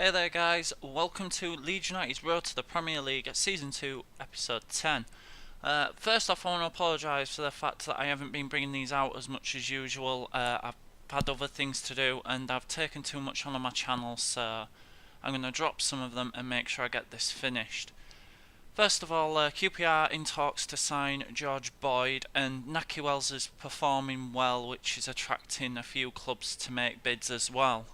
Hey there guys, welcome to Leeds United's Road to the Premier League Season 2, Episode 10. First off, I want to apologise for the fact that I haven't been bringing these out as much as usual. I've had other things to do and I've taken too much on my channel, so I'm going to drop some of them and make sure I get this finished. First of all, QPR in talks to sign George Boyd, and Naki Wells is performing well, which is attracting a few clubs to make bids as well.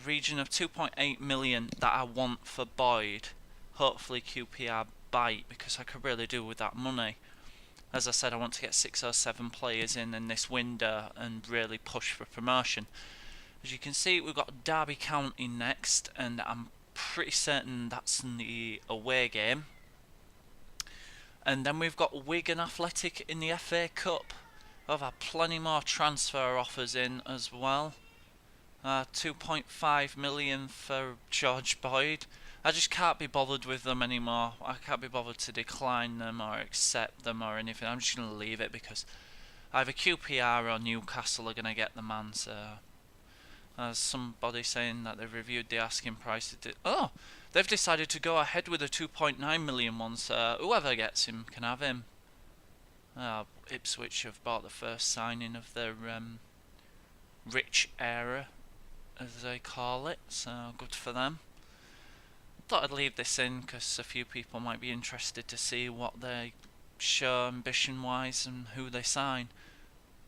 Region of 2.8 million that I want for Boyd. Hopefully QPR bite, because I could really do with that money. As I said, I want to get 6 or 7 players in this window and really push for promotion. As you can see, we've got Derby County next, and I'm pretty certain that's in the away game. And then we've got Wigan Athletic in the FA Cup. I've had plenty more transfer offers in as well. 2.5 million for George Boyd. I just can't be bothered with them anymore. I can't be bothered to decline them or accept them or anything. I'm just going to leave it because either QPR or Newcastle are going to get the man. So there's somebody saying that they've reviewed the asking price. Oh, they've decided to go ahead with a 2.9 million one. So whoever gets him can have him. Ipswich have bought the first signing of their rich era, as they call it, so good for them. Thought I'd leave this in because a few people might be interested to see what they show ambition wise and who they sign.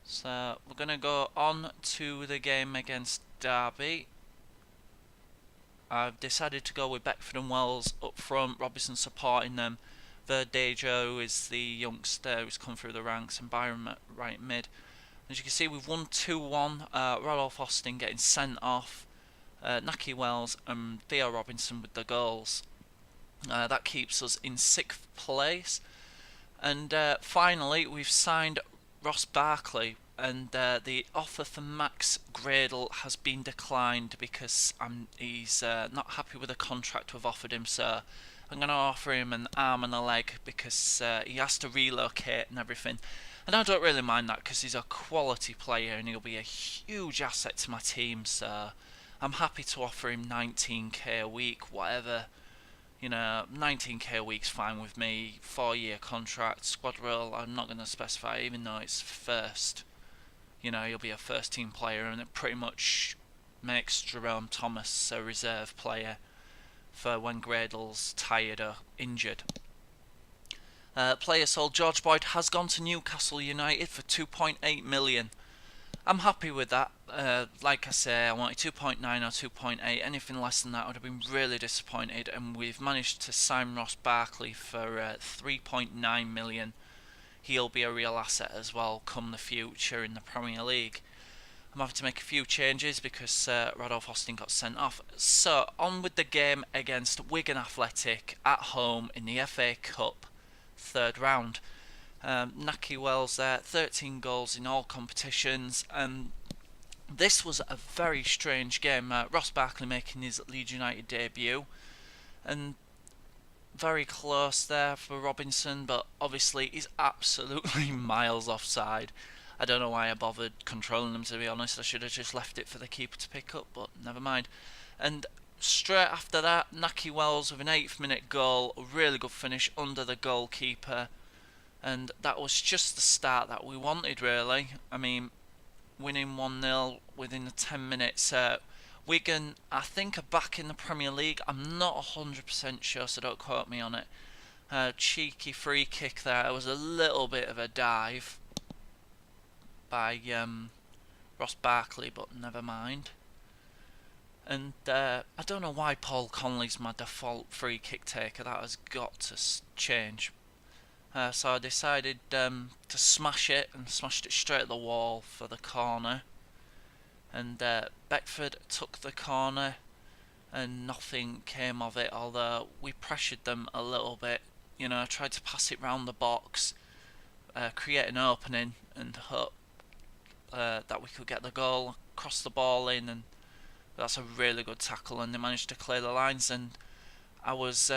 So we're going to go on to the game against Derby. I've decided to go with Beckford and Wells up front, Robinson supporting them, Verdejo is the youngster who's come through the ranks, and Byron at right mid. As you can see, we've won 2-1. Rodolph Austin getting sent off. Naki Wells and Theo Robinson with the goals. That keeps us in 6th place. And finally, we've signed Ross Barkley. And the offer for Max Gradle has been declined because he's not happy with the contract we've offered him. So I'm going to offer him an arm and a leg because he has to relocate and everything. And I don't really mind that because he's a quality player and he'll be a huge asset to my team. So I'm happy to offer him 19k a week, whatever. You know, 19k a week's fine with me. 4-year contract, squad role, I'm not going to specify, even though it's first. You know, he'll be a first team player, and it pretty much makes Jerome Thomas a reserve player for when Gradle's tired or injured. Player sold. George Boyd has gone to Newcastle United for 2.8 million. I'm happy with that. Like I say, I wanted 2.9 or 2.8. Anything less than that, I would have been really disappointed. And we've managed to sign Ross Barkley for 3.9 million. He'll be a real asset as well come the future in the Premier League. I'm having to make a few changes because Rodolph Austin got sent off. So, on with the game against Wigan Athletic at home in the FA Cup. 3rd round. Naki Wells there, 13 goals in all competitions. This was a very strange game. Ross Barkley making his Leeds United debut, and very close there for Robinson, but obviously he's absolutely miles offside. I don't know why I bothered controlling them, to be honest. I should have just left it for the keeper to pick up, but never mind. And straight after that, Naki Wells with an 8th minute goal, a really good finish under the goalkeeper, and that was just the start that we wanted, really. I mean, winning 1-0 within the 10 minutes. Wigan, I think, are back in the Premier League. I'm not 100% sure, so don't quote me on it. Cheeky free kick there. It was a little bit of a dive by Ross Barkley, but never mind. And I don't know why Paul Conley's my default free kick taker. That has got to change. So I decided to smash it, and smashed it straight at the wall for the corner. And Beckford took the corner and nothing came of it, although we pressured them a little bit. You know, I tried to pass it round the box, create an opening and hope that we could get the goal, cross the ball in, and that's a really good tackle, and they managed to clear the lines. And I was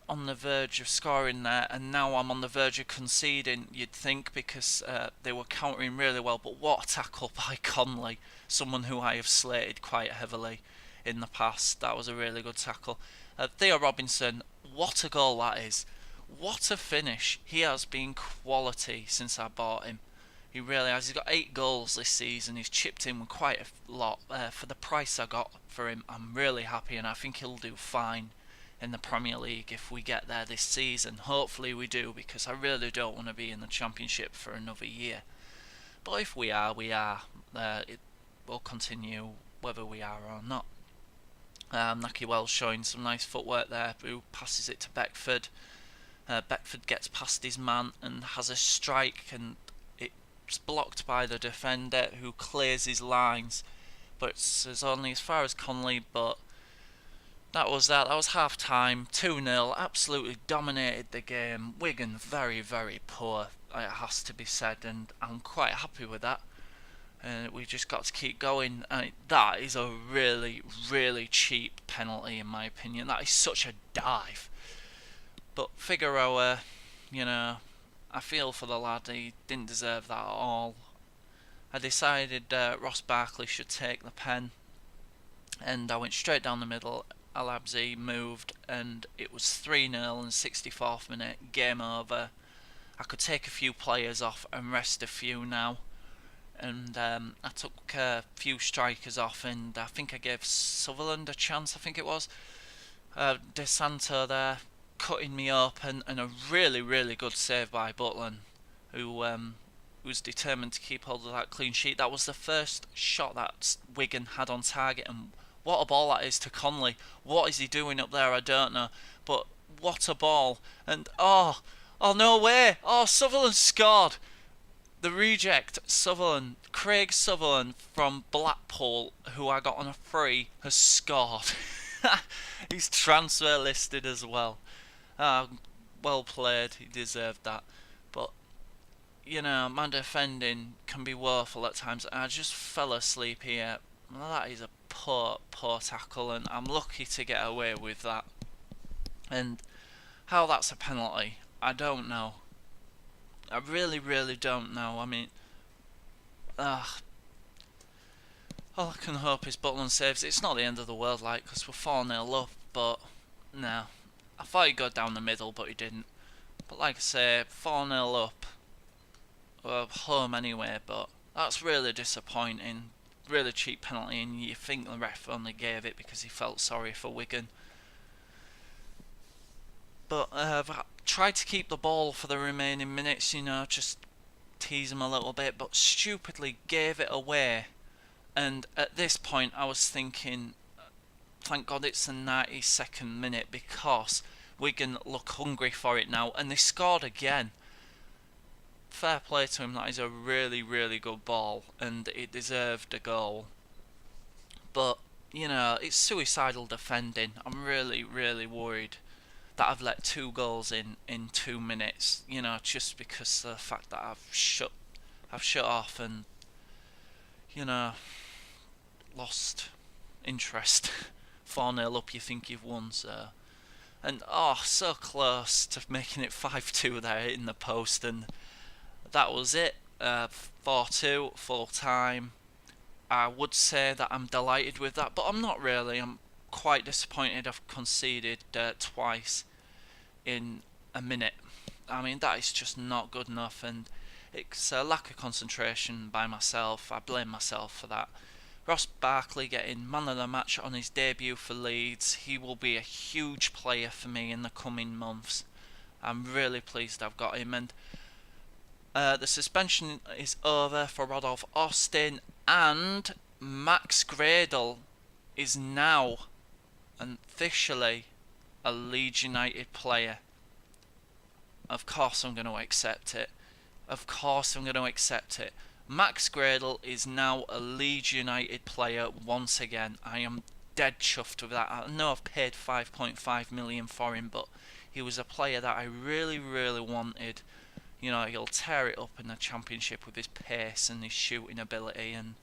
on the verge of scoring there, and now I'm on the verge of conceding, you'd think, because they were countering really well. But what a tackle by Conley, someone who I have slated quite heavily in the past. That was a really good tackle. Theo Robinson, what a goal that is. What a finish. He has been quality since I bought him. He really has. He's got 8 goals this season. He's chipped in with quite a lot. For the price I got for him, I'm really happy, and I think he'll do fine in the Premier League if we get there this season. Hopefully we do, because I really don't want to be in the Championship for another year. But if we are, we are. It will continue whether we are or not. Naki Wells showing some nice footwork there, who passes it to Beckford. Beckford gets past his man and has a strike, and it's blocked by the defender, who clears his lines. But it's only as far as Conley, but that was half time. 2-0, absolutely dominated the game. Wigan very, very poor, it has to be said, and I'm quite happy with that. We just got to keep going. That is a really, really cheap penalty in my opinion. That is such a dive. But Figueroa, I feel for the lad. He didn't deserve that at all. I decided Ross Barkley should take the pen, and I went straight down the middle. Al-Abzi moved, and it was 3-0 in the 64th minute. Game over. I could take a few players off and rest a few now. And I took a few strikers off, and I think I gave Sutherland a chance, I think it was. De Santo there, cutting me open, and a really, really good save by Butland, who was determined to keep hold of that clean sheet. That was the first shot that Wigan had on target, and what a ball that is to Conley. What is he doing up there? I don't know, but what a ball. And oh no way, Sutherland scored. The reject, Sutherland, Craig Sutherland from Blackpool, who I got on a free, has scored. He's transfer listed as well. Well played, he deserved that. But, my defending can be woeful at times. I just fell asleep here. Well, that is a poor tackle, and I'm lucky to get away with that. And how that's a penalty, I don't know. I really, really don't know. I mean, all I can hope is Butland saves. It's not the end of the world, because we're 4-0 up, but no. I thought he'd go down the middle, but he didn't. But like I say, 4-0 up. Well, home anyway, but that's really disappointing. Really cheap penalty, and you think the ref only gave it because he felt sorry for Wigan. But I've tried to keep the ball for the remaining minutes, just tease him a little bit, but stupidly gave it away. And at this point I was thinking, thank God it's the 92nd minute, because Wigan look hungry for it now, and they scored again. Fair play to him, that is a really, really good ball, and it deserved a goal. But, it's suicidal defending. I'm really, really worried that I've let 2 goals in 2 minutes, just because of the fact that I've shut off and, lost interest. 4-0 up, you think you've won, so. And, so close to making it 5-2 there in the post, and that was it. 4-2, full time. I would say that I'm delighted with that, but I'm not really. I'm quite disappointed I've conceded twice in a minute. I mean, that is just not good enough, and it's a lack of concentration by myself. I blame myself for that. Ross Barkley getting man of the match on his debut for Leeds. He will be a huge player for me in the coming months. I'm really pleased I've got him, and the suspension is over for Rodolph Austin, and Max Gradle is now officially a Leeds United player. Of course I'm going to accept it. Max Gradle is now a Leeds United player once again. I am dead chuffed with that. I know I've paid 5.5 million for him, but he was a player that I really, really wanted. He'll tear it up in the Championship with his pace and his shooting ability, and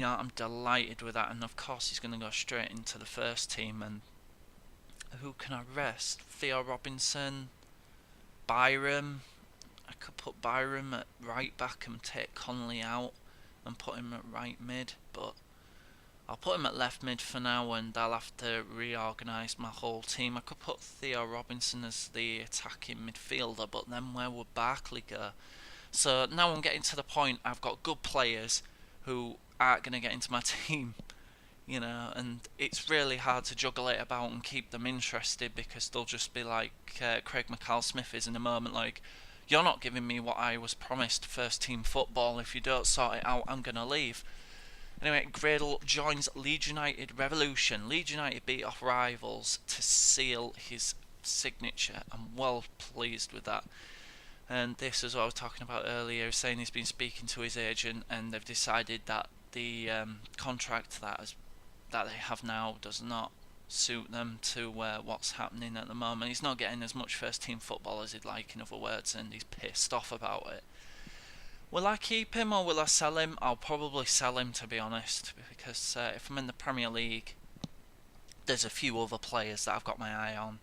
I'm delighted with that. And of course he's going to go straight into the first team. And who can I rest? Theo Robinson, Byram. I could put Byram at right back and take Conley out and put him at right mid, but I'll put him at left mid for now, and I'll have to reorganise my whole team. I could put Theo Robinson as the attacking midfielder, but then where would Barkley go? So now I'm getting to the point I've got good players who aren't going to get into my team, and it's really hard to juggle it about and keep them interested, because they'll just be like Craig McCall-Smith is in a moment, like, you're not giving me what I was promised, first team football. If you don't sort it out, I'm going to leave. Anyway, Gradle joins Leeds United Revolution. Leeds United beat off rivals to seal his signature. I'm well pleased with that. And this is what I was talking about earlier, saying he's been speaking to his agent, and they've decided that the contract that they have now does not suit them to what's happening at the moment. He's not getting as much first team football as he'd like, in other words, and he's pissed off about it. Will I keep him or will I sell him? I'll probably sell him, to be honest, because if I'm in the Premier League, there's a few other players that I've got my eye on.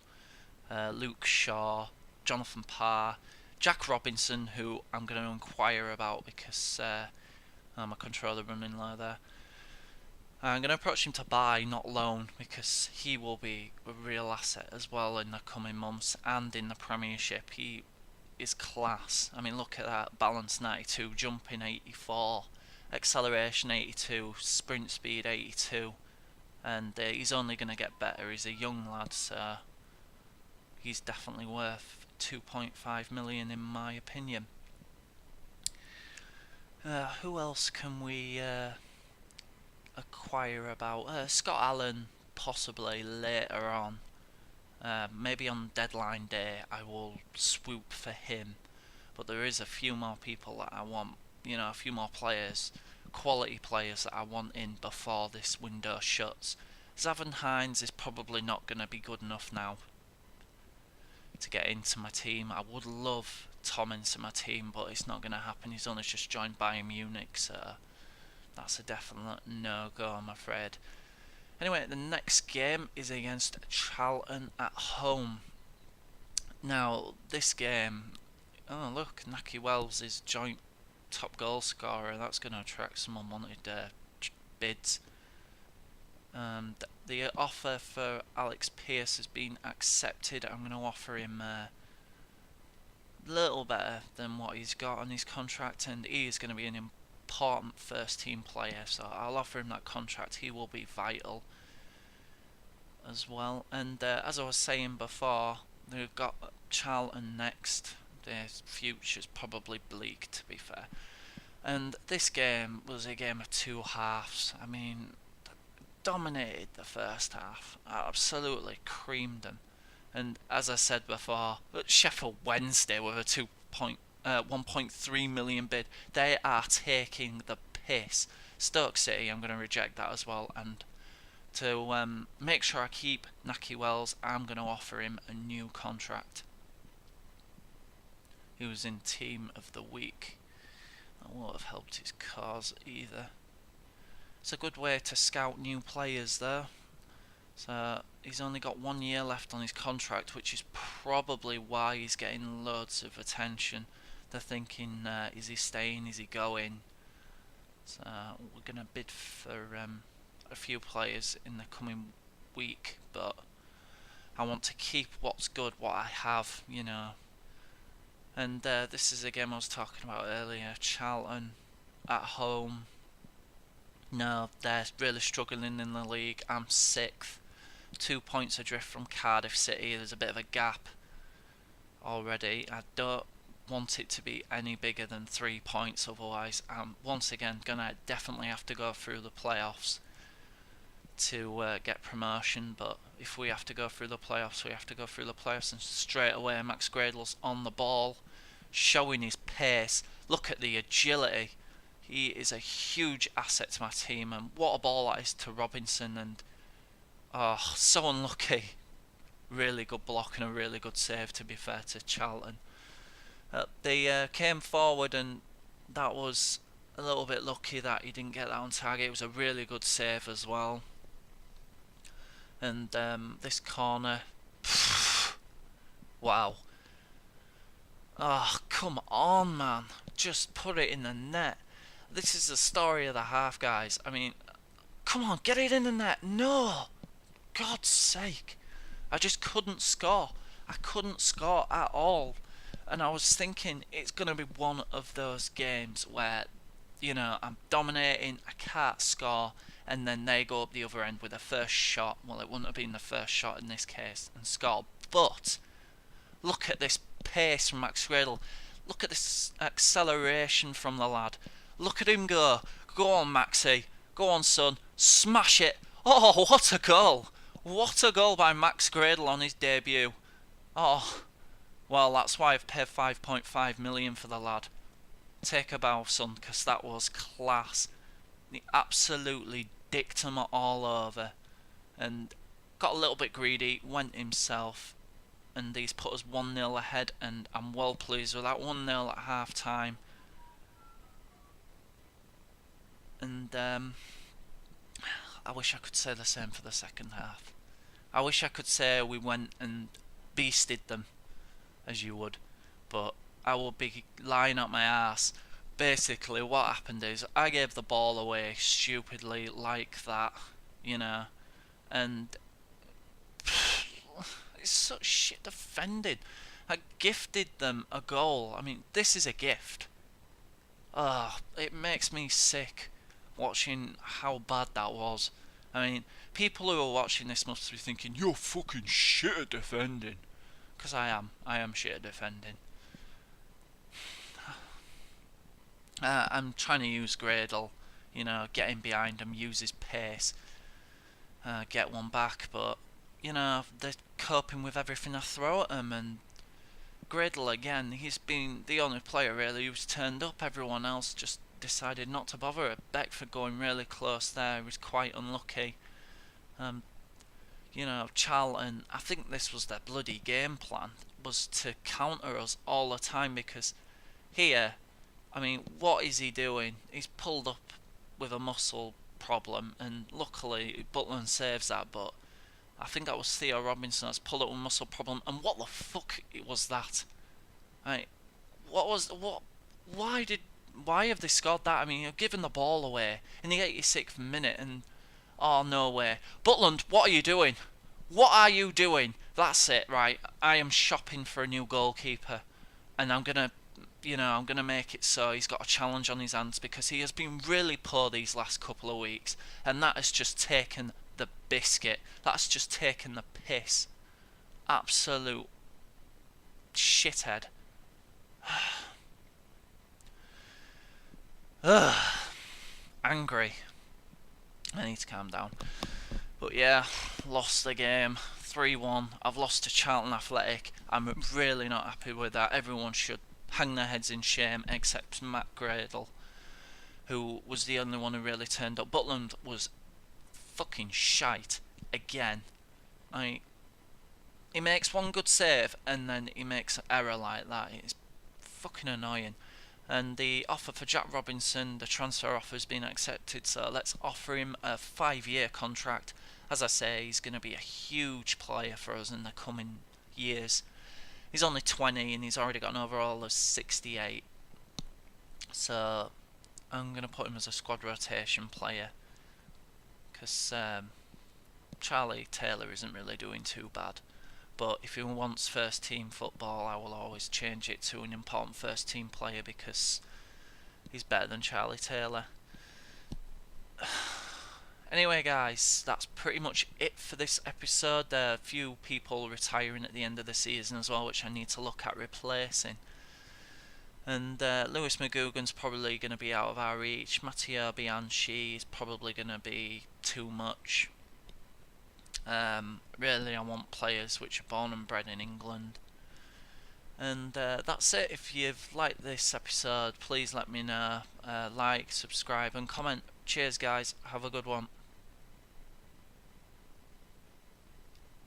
Luke Shaw, Jonathan Parr, Jack Robinson, who I'm going to inquire about because I'm a controller running low there. I'm going to approach him to buy, not loan, because he will be a real asset as well in the coming months and in the Premiership. He is class. I mean, look at that. Balance 92, jumping 84, acceleration 82, sprint speed 82, and he's only going to get better. He's a young lad, so he's definitely worth 2.5 million in my opinion. Who else can we acquire about? Scott Allen, possibly later on. Maybe on deadline day I will swoop for him, but there is a few more people that I want, a few more players, quality players that I want in before this window shuts. Zavon Hines is probably not going to be good enough now to get into my team. I would love Tom into my team, but it's not going to happen. He's only just joined Bayern Munich, so that's a definite no-go, I'm afraid. Anyway, the next game is against Charlton at home. Now, this game, oh look, Naki Wells is joint top goal scorer. That's going to attract some unwanted bids. The offer for Alex Pearce has been accepted. I'm going to offer him a little better than what he's got on his contract, and he is going to be an important first team player, so I'll offer him that contract. He will be vital as well. And as I was saying before, we've got Charlton next. Their future's probably bleak, to be fair. And this game was a game of two halves. I mean, dominated the first half, absolutely creamed them. And as I said before, Sheffield Wednesday with a 1.3 million bid, they are taking the piss. Stoke City, I'm going to reject that as well, and to make sure I keep Naki Wells, I'm going to offer him a new contract. He was in Team of the Week. That won't have helped his cause either. It's a good way to scout new players though. So he's only got 1 year left on his contract, which is probably why he's getting loads of attention. They're thinking, is he staying, is he going? So we're going to bid for a few players in the coming week, but I want to keep what's good, what I have, And this is a game I was talking about earlier. Charlton at home. No, they're really struggling in the league. I'm 6th. 2 points adrift from Cardiff City. There's a bit of a gap already. I don't want it to be any bigger than 3 points, otherwise I'm once again gonna definitely have to go through the playoffs to get promotion. But if we have to go through the playoffs, we have to go through the playoffs. And straight away Max Gradle's on the ball, showing his pace. Look at the agility. He is a huge asset to my team, and what a ball that is to Robinson. And so unlucky. Really good block and a really good save, to be fair to Charlton. They came forward, and that was a little bit lucky that he didn't get that on target. It was a really good save as well. And this corner, wow. Oh, come on, man. Just put it in the net. This is the story of the half, guys. I mean, come on, get it in the net. No, God's sake. I just couldn't score. I couldn't score at all. And I was thinking it's going to be one of those games where, I'm dominating, I can't score, and then they go up the other end with a first shot. Well, it wouldn't have been the first shot in this case, and score. But look at this pace from Max Gradle. Look at this acceleration from the lad. Look at him go. Go on, Maxie. Go on, son. Smash it. Oh, what a goal. What a goal by Max Gradle on his debut. Oh, well, that's why I've paid 5.5 million for the lad. Take a bow, son, because that was class. He absolutely dicked him all over. And got a little bit greedy, went himself. And he's put us 1-0 ahead, and I'm well pleased with that. 1-0 at half time. And I wish I could say the same for the second half. I wish I could say we went and beasted them, as you would, but I would be lying up my ass. Basically, what happened is I gave the ball away stupidly like that, and it's such shit defending. I gifted them a goal. I mean, this is a gift. It makes me sick watching how bad that was. I mean, people who are watching this must be thinking, you're fucking shit at defending. Because I am shit at defending. I'm trying to use Gradle, get in behind him, use his pace, get one back, but, they're coping with everything I throw at them, and Gradle again, he's been the only player really who's turned up. Everyone else just decided not to bother. Beckford going really close there, he was quite unlucky. Charlton, I think this was their bloody game plan, was to counter us all the time, because here, I mean, what is he doing? He's pulled up with a muscle problem, and luckily Butland saves that, but I think that was Theo Robinson that's pulled up with a muscle problem, and what the fuck was that? Right, why have they scored that? I mean, you're giving the ball away in the 86th minute, and oh, no way. Butland, what are you doing? What are you doing? That's it, right. I am shopping for a new goalkeeper, and I'm gonna make it so he's got a challenge on his hands, because he has been really poor these last couple of weeks, and that has just taken the biscuit. That's just taken the piss. Absolute shithead. Angry. I need to calm down. But yeah, lost the game 3-1. I've lost to Charlton Athletic. I'm really not happy with that. Everyone should hang their heads in shame except Matt Gradle, who was the only one who really turned up. Butland was fucking shite again. He makes one good save and then he makes an error like that. It's fucking annoying. And the offer for Jack Robinson, the transfer offer has been accepted, so let's offer him a 5-year contract. As I say, he's going to be a huge player for us in the coming years. He's only 20 and he's already got an overall of 68. So I'm going to put him as a squad rotation player, because Charlie Taylor isn't really doing too bad. But if he wants first team football, I will always change it to an important first team player, because he's better than Charlie Taylor. Anyway guys, that's pretty much it for this episode. There are a few people retiring at the end of the season as well, which I need to look at replacing. And Lewis McGugan's probably going to be out of our reach. Matteo Bianchi is probably going to be too much. Really, I want players which are born and bred in England. And that's it. If you've liked this episode, please let me know. Like, subscribe and comment. Cheers guys, have a good one.